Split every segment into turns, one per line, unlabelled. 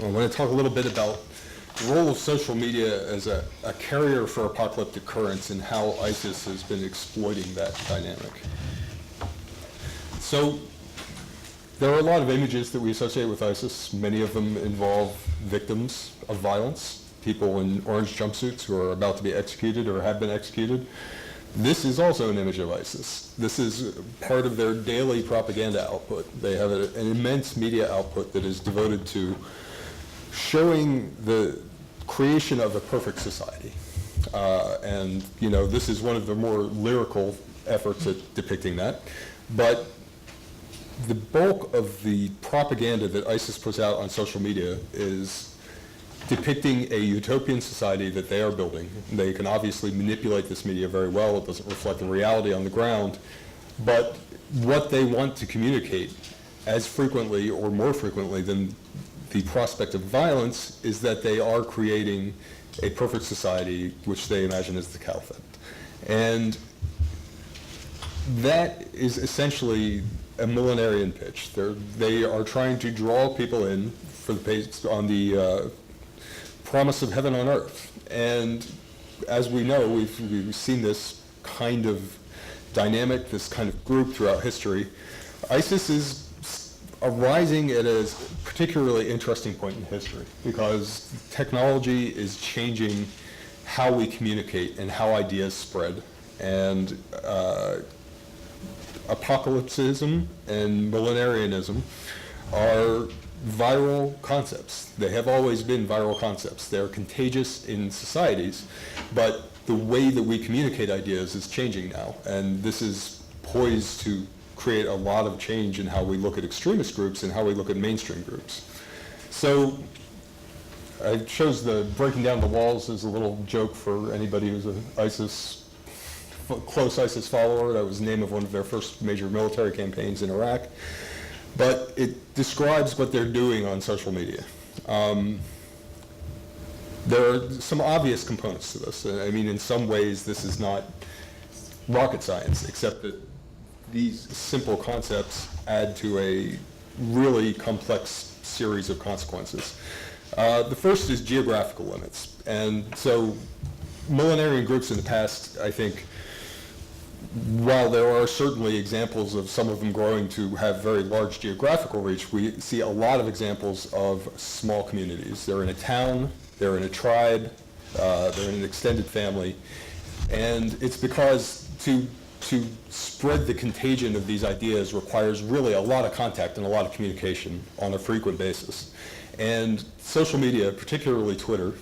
I want to talk a little bit about the role of social media as a carrier for apocalyptic currents and how ISIS has been exploiting that dynamic. So there are a lot of images that we associate with ISIS. Many of them involve victims of violence, people in orange jumpsuits who are about to be executed or have been executed. This is also an image of ISIS. This is part of their daily propaganda output. They have an immense media output that is devoted to showing the creation of a perfect society. And this is one of the more lyrical efforts at depicting that. But the bulk of the propaganda that ISIS puts out on social media is depicting a utopian society that they are building. They can obviously manipulate this media very well. It doesn't reflect the reality on the ground. But what they want to communicate as frequently or more frequently than the prospect of violence is that they are creating a perfect society which they imagine as the caliphate. And that is essentially a millenarian pitch. They are trying to draw people in for the page on the promise of heaven on earth. And as we know, we've seen this kind of dynamic, this kind of group throughout history. ISIS is arising at a particularly interesting point in history because technology is changing how we communicate and how ideas spread. And apocalypticism and millenarianism are viral concepts. They have always been viral concepts. They're contagious in societies, but the way that we communicate ideas is changing now, and this is poised to create a lot of change in how we look at extremist groups and how we look at mainstream groups. So I chose the breaking down the walls as a little joke for anybody who's an close ISIS follower. That was the name of one of their first major military campaigns in Iraq. But it describes what they're doing on social media. There are some obvious components to this. I mean, in some ways, this is not rocket science, except that these simple concepts add to a really complex series of consequences. The first is geographical limits. And so millenarian groups in the past, I think, while there are certainly examples of some of them growing to have very large geographical reach, we see a lot of examples of small communities. They're in a town, they're in a tribe, they're in an extended family, and it's because to spread the contagion of these ideas requires really a lot of contact and a lot of communication on a frequent basis. And social media, particularly Twitter,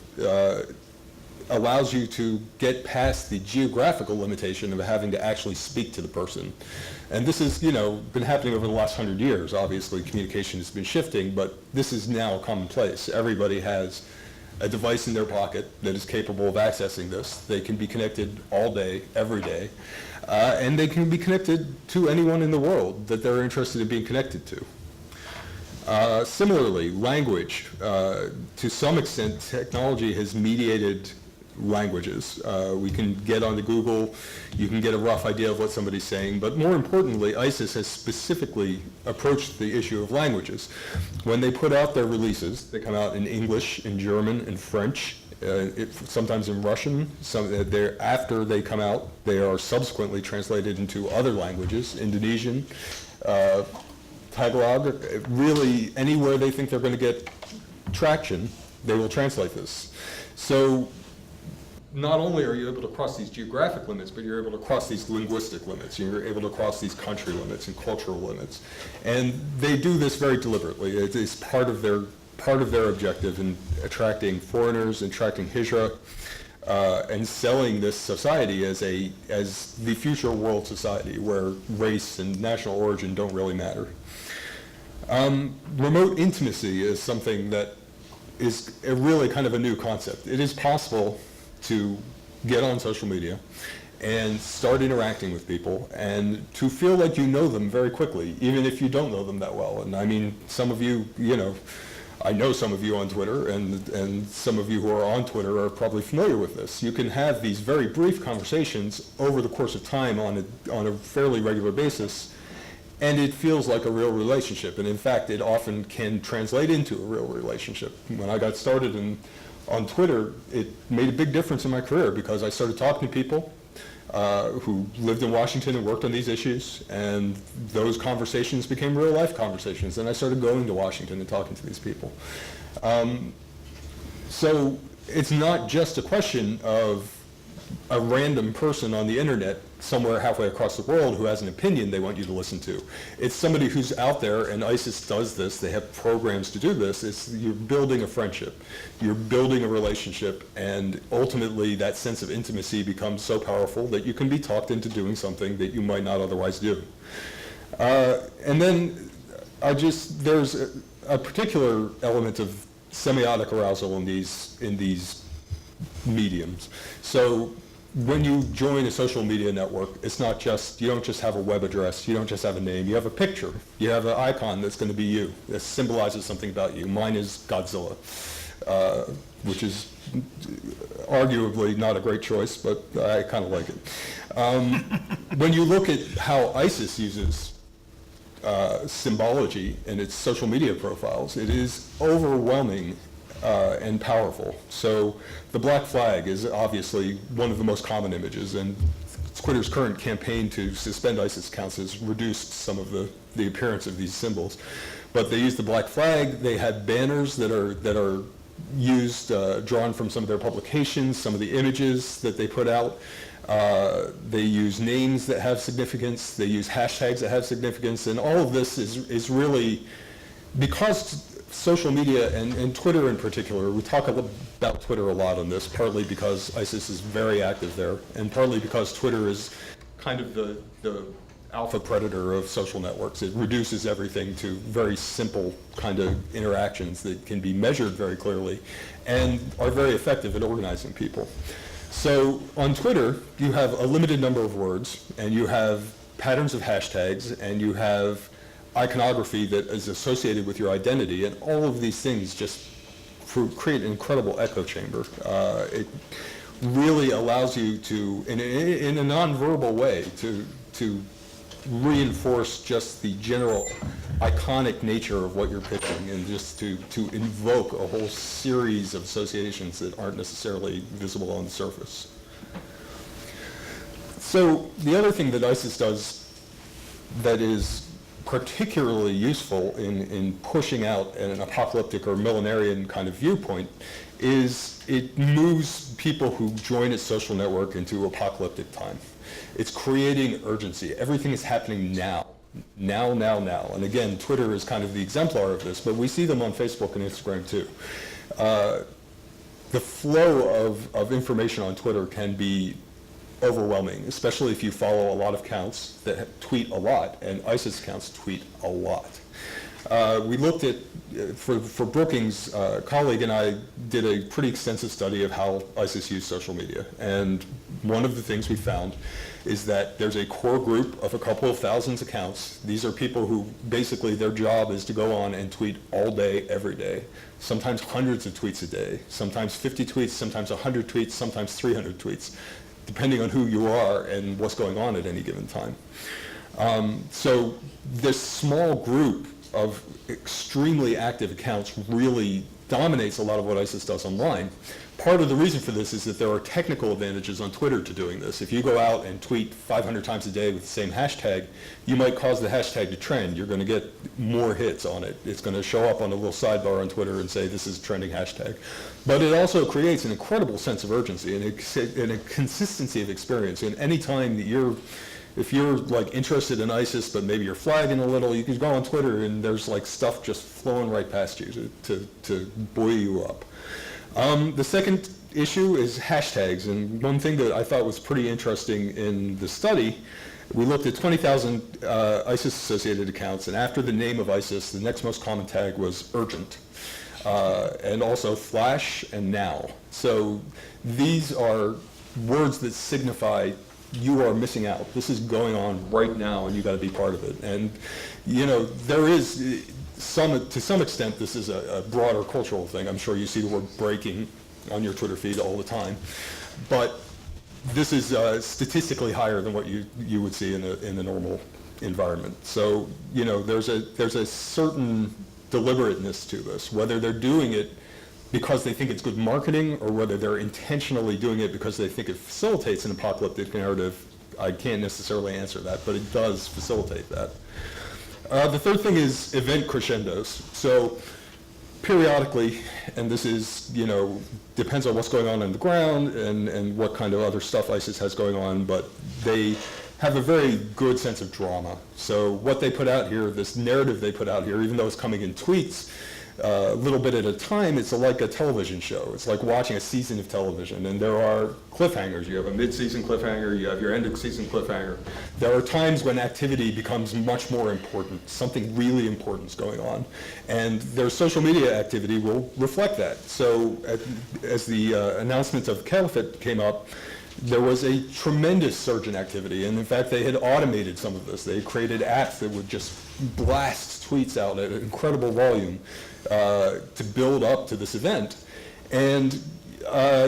allows you to get past the geographical limitation of having to actually speak to the person. And this has, been happening over the last 100 years. Obviously, communication has been shifting, but this is now commonplace. Everybody has a device in their pocket that is capable of accessing this. They can be connected all day, every day, and they can be connected to anyone in the world that they're interested in being connected to. Similarly, language. To some extent, technology has mediated languages. We can get onto Google, you can get a rough idea of what somebody's saying, but more importantly, ISIS has specifically approached the issue of languages. When they put out their releases, they come out in English, in German, in French, sometimes in Russian. After they come out, they are subsequently translated into other languages, Indonesian, Tagalog. Really, anywhere they think they're going to get traction, they will translate this. So not only are you able to cross these geographic limits, but you're able to cross these linguistic limits. You're able to cross these country limits and cultural limits. And they do this very deliberately. It is part of their objective in attracting foreigners, attracting hijra, and selling this society as the future world society where race and national origin don't really matter. Remote intimacy is something that is really kind of a new concept. It is possible to get on social media and start interacting with people and to feel like you know them very quickly, even if you don't know them that well. And I mean, some of you, I know some of you on Twitter, and some of you who are on Twitter are probably familiar with this. You can have these very brief conversations over the course of time on a fairly regular basis, And it feels like a real relationship, and in fact, it often can translate into a real relationship. When I got started on Twitter, it made a big difference in my career because I started talking to people who lived in Washington and worked on these issues, and those conversations became real life conversations, and I started going to Washington and talking to these people. So it's not just a question of a random person on the internet somewhere halfway across the world who has an opinion they want you to listen to. It's somebody who's out there, and ISIS does this, they have programs to do this. You're building a friendship, you're building a relationship, and ultimately that sense of intimacy becomes so powerful that you can be talked into doing something that you might not otherwise do. And then there's a particular element of semiotic arousal in these mediums. So when you join a social media network, it's not just, you don't just have a web address, you don't just have a name, you have a picture, you have an icon that's going to be you, that symbolizes something about you. Mine is Godzilla, which is arguably not a great choice, but I kind of like it. When you look at how ISIS uses symbology in its social media profiles, it is overwhelming and powerful. So the black flag is obviously one of the most common images, and Twitter's current campaign to suspend ISIS accounts has reduced some of the appearance of these symbols. But they use the black flag. They have banners that are used, drawn from some of their publications, some of the images that they put out. They use names that have significance. They use hashtags that have significance, and all of this is really, because social media, and Twitter in particular, we talk about Twitter a lot on this, partly because ISIS is very active there, and partly because Twitter is kind of the alpha predator of social networks. It reduces everything to very simple kind of interactions that can be measured very clearly and are very effective at organizing people. So on Twitter, you have a limited number of words, and you have patterns of hashtags, and you have iconography that is associated with your identity, and all of these things just create an incredible echo chamber. It really allows you to, in a non-verbal way, to reinforce just the general iconic nature of what you're pitching, and just to invoke a whole series of associations that aren't necessarily visible on the surface. So the other thing that ISIS does that is particularly useful in pushing out an apocalyptic or millenarian kind of viewpoint is it moves people who join its social network into apocalyptic time. It's creating urgency. Everything is happening now. Now. And again, Twitter is kind of the exemplar of this, but we see them on Facebook and Instagram too. The flow of information on Twitter can be overwhelming, especially if you follow a lot of accounts that tweet a lot, and ISIS accounts tweet a lot. We looked at, for Brookings, a colleague and I did a pretty extensive study of how ISIS used social media, and one of the things we found is that there's a core group of a couple of thousands accounts. These are people who basically their job is to go on and tweet all day, every day, sometimes hundreds of tweets a day, sometimes 50 tweets, sometimes 100 tweets, sometimes 300 tweets, depending on who you are and what's going on at any given time. So this small group of extremely active accounts really dominates a lot of what ISIS does online. Part of the reason for this is that there are technical advantages on Twitter to doing this. If you go out and tweet 500 times a day with the same hashtag, you might cause the hashtag to trend. You're going to get more hits on it. It's going to show up on a little sidebar on Twitter and say this is a trending hashtag. But it also creates an incredible sense of urgency and a consistency of experience. And any time that if you're like interested in ISIS, but maybe you're flagging a little, you can go on Twitter and there's like stuff just flowing right past you to buoy you up. The second issue is hashtags, and one thing that I thought was pretty interesting in the study, we looked at 20,000 ISIS-associated accounts, and after the name of ISIS, the next most common tag was urgent, and also flash and now. So these are words that signify you are missing out. This is going on right now, and you got to be part of it. And there is to some extent, this is a broader cultural thing. I'm sure you see the word breaking on your Twitter feed all the time, but this is statistically higher than what you would see in a normal environment. So, you know, there's a certain deliberateness to this, whether they're doing it because they think it's good marketing or whether they're intentionally doing it because they think it facilitates an apocalyptic narrative. I can't necessarily answer that, but it does facilitate that. The third thing is event crescendos. So periodically, and this is, you know, depends on what's going on the ground and what kind of other stuff ISIS has going on, but they have a very good sense of drama. So what they put out here, this narrative they put out here, even though it's coming in tweets, a little bit at a time, it's like a television show. It's like watching a season of television, and there are cliffhangers. You have a mid-season cliffhanger, you have your end-of-season cliffhanger. There are times when activity becomes much more important, something really important is going on, and their social media activity will reflect that. So as the announcement of Caliphate came up, there was a tremendous surge in activity, and in fact they had automated some of this. They created apps that would just blast tweets out at an incredible volume to build up to this event. And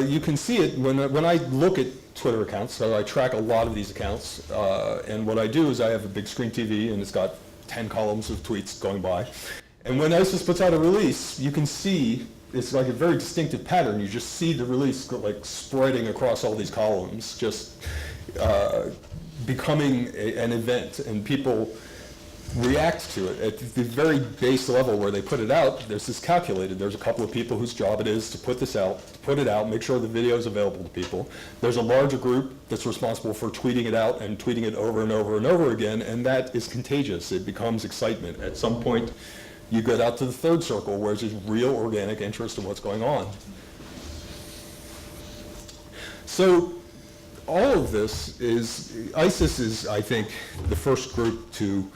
you can see it when I look at Twitter accounts, so I track a lot of these accounts, and what I do is I have a big screen TV and it's got 10 columns of tweets going by. And when ISIS puts out a release, you can see it's like a very distinctive pattern. You just see the release like spreading across all these columns, just becoming an event, and people react to it. At the very base level where they put it out, there's this calculated. There's a couple of people whose job it is to put this out, put it out, make sure the video is available to people. There's a larger group that's responsible for tweeting it out and tweeting it over and over and over again, and that is contagious. It becomes excitement. At some point, you get out to the third circle where there's real organic interest in what's going on. So all of this is, ISIS is, I think, the first group to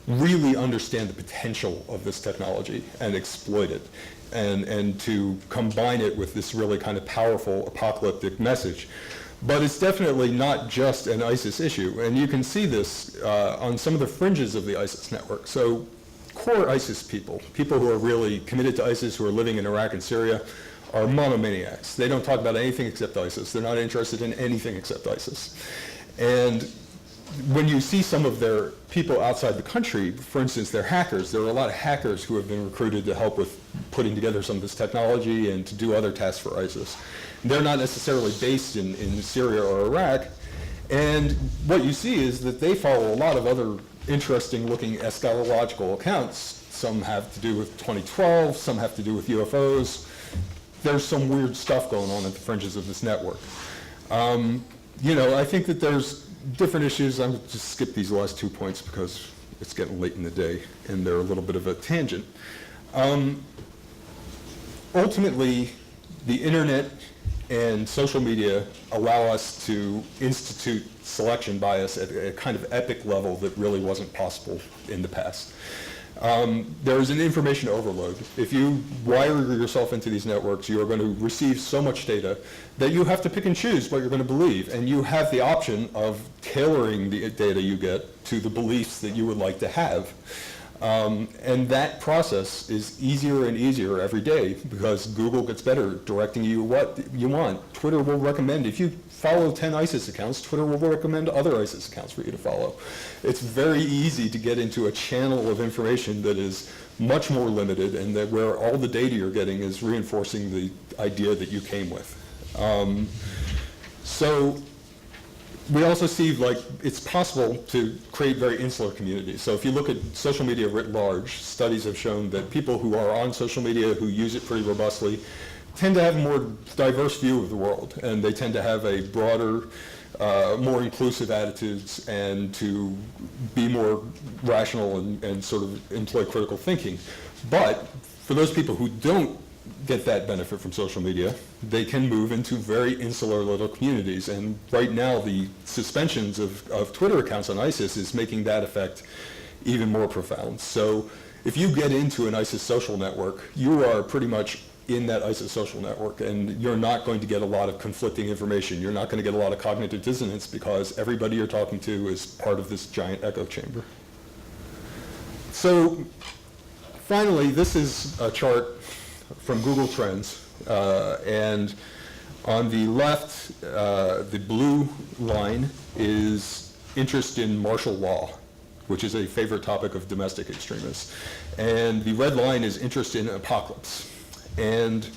really understand the potential of this technology and exploit it, and to combine it with this really kind of powerful apocalyptic message. But it's definitely not just an ISIS issue, and you can see this on some of the fringes of the ISIS network. So core ISIS people who are really committed to ISIS, who are living in Iraq and Syria, are monomaniacs. They don't talk about anything except ISIS. They're not interested in anything except ISIS. And when you see some of their people outside the country, for instance, they're hackers. There are a lot of hackers who have been recruited to help with putting together some of this technology and to do other tasks for ISIS. They're not necessarily based in Syria or Iraq. And what you see is that they follow a lot of other interesting looking eschatological accounts. Some have to do with 2012, some have to do with UFOs. There's some weird stuff going on at the fringes of this network. You know, I think that there's different issues. I'm going to just skip these last 2 points because it's getting late in the day and they're a little bit of a tangent. Ultimately, the internet and social media allow us to institute selection bias at a kind of epic level that really wasn't possible in the past. There's an information overload. If you wire yourself into these networks, you are going to receive so much data that you have to pick and choose what you're going to believe, and you have the option of tailoring the data you get to the beliefs that you would like to have. And that process is easier and easier every day because Google gets better at directing you what you want. Twitter will recommend, if you follow 10 ISIS accounts, Twitter will recommend other ISIS accounts for you to follow. It's very easy to get into a channel of information that is much more limited and that where all the data you're getting is reinforcing the idea that you came with. So we also see like it's possible to create very insular communities. So if you look at social media writ large, studies have shown that people who are on social media who use it pretty robustly tend to have a more diverse view of the world, and they tend to have a broader, more inclusive attitudes and to be more rational and sort of employ critical thinking. But for those people who don't get that benefit from social media, they can move into very insular little communities. And right now, the suspensions of Twitter accounts on ISIS is making that effect even more profound. So if you get into an ISIS social network, you are pretty much in that ISIS social network, and you're not going to get a lot of conflicting information. You're not going to get a lot of cognitive dissonance because everybody you're talking to is part of this giant echo chamber. So finally, this is a chart from Google Trends, and on the left, the blue line is interest in martial law. which is a favorite topic of domestic extremists. And the red line is interest in apocalypse. And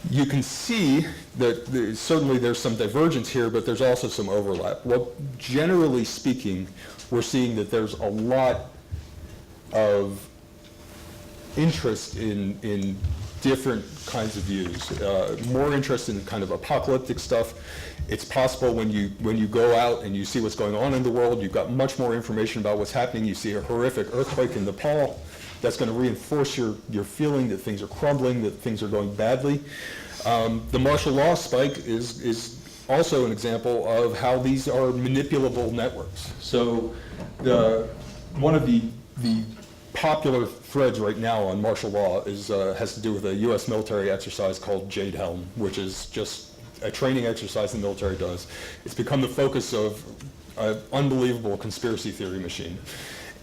you can see that certainly there's some divergence here, but there's also some overlap. Well, generally speaking, we're seeing that there's a lot of interest in different kinds of views. More interest in kind of apocalyptic stuff. It's possible when you go out and you see what's going on in the world, you've got much more information about what's happening. You see a horrific earthquake in Nepal. That's going to reinforce your feeling that things are crumbling, that things are going badly. The martial law spike is also an example of how these are manipulable networks. So one of the popular threads right now on martial law has to do with a U.S. military exercise called Jade Helm, which is just a training exercise the military does. It's become the focus of an unbelievable conspiracy theory machine.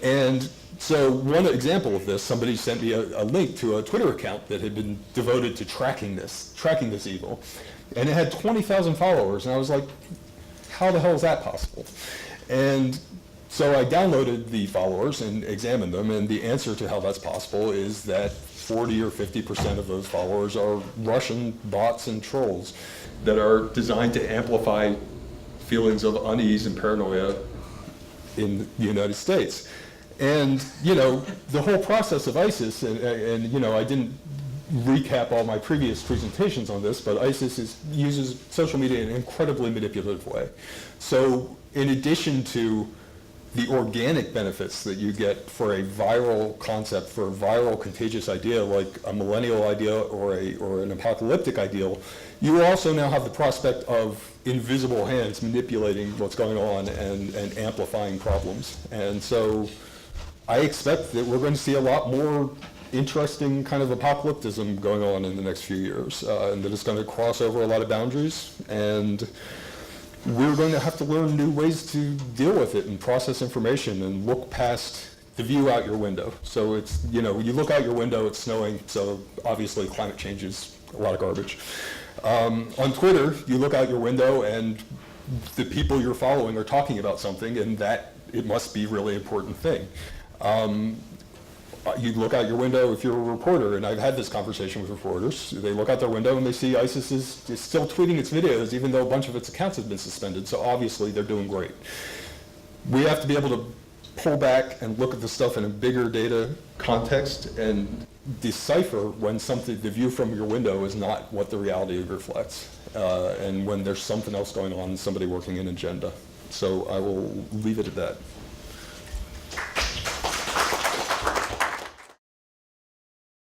And so one example of this, somebody sent me a link to a Twitter account that had been devoted to tracking this evil. And it had 20,000 followers, and I was like, how the hell is that possible? And so I downloaded the followers and examined them, and the answer to how that's possible is that 40 or 50% of those followers are Russian bots and trolls that are designed to amplify feelings of unease and paranoia in the United States. And, the whole process of ISIS, and I didn't recap all my previous presentations on this, but ISIS uses social media in an incredibly manipulative way. So in addition to the organic benefits that you get for a viral concept, for a viral contagious idea like a millennial idea or an apocalyptic ideal, you also now have the prospect of invisible hands manipulating what's going on and amplifying problems. And so I expect that we're going to see a lot more interesting kind of apocalypticism going on in the next few years, and that it's going to cross over a lot of boundaries, and we're going to have to learn new ways to deal with it and process information and look past the view out your window. So it's, you look out your window, it's snowing, so obviously climate change is a lot of garbage. On Twitter, you look out your window and the people you're following are talking about something, and that it must be a really important thing. You look out your window if you're a reporter, and I've had this conversation with reporters. They look out their window and they see ISIS is still tweeting its videos even though a bunch of its accounts have been suspended, so obviously they're doing great. We have to be able to pull back and look at the stuff in a bigger data context and decipher when the view from your window is not what the reality reflects, and when there's something else going on, somebody working an agenda. So I will leave it at that.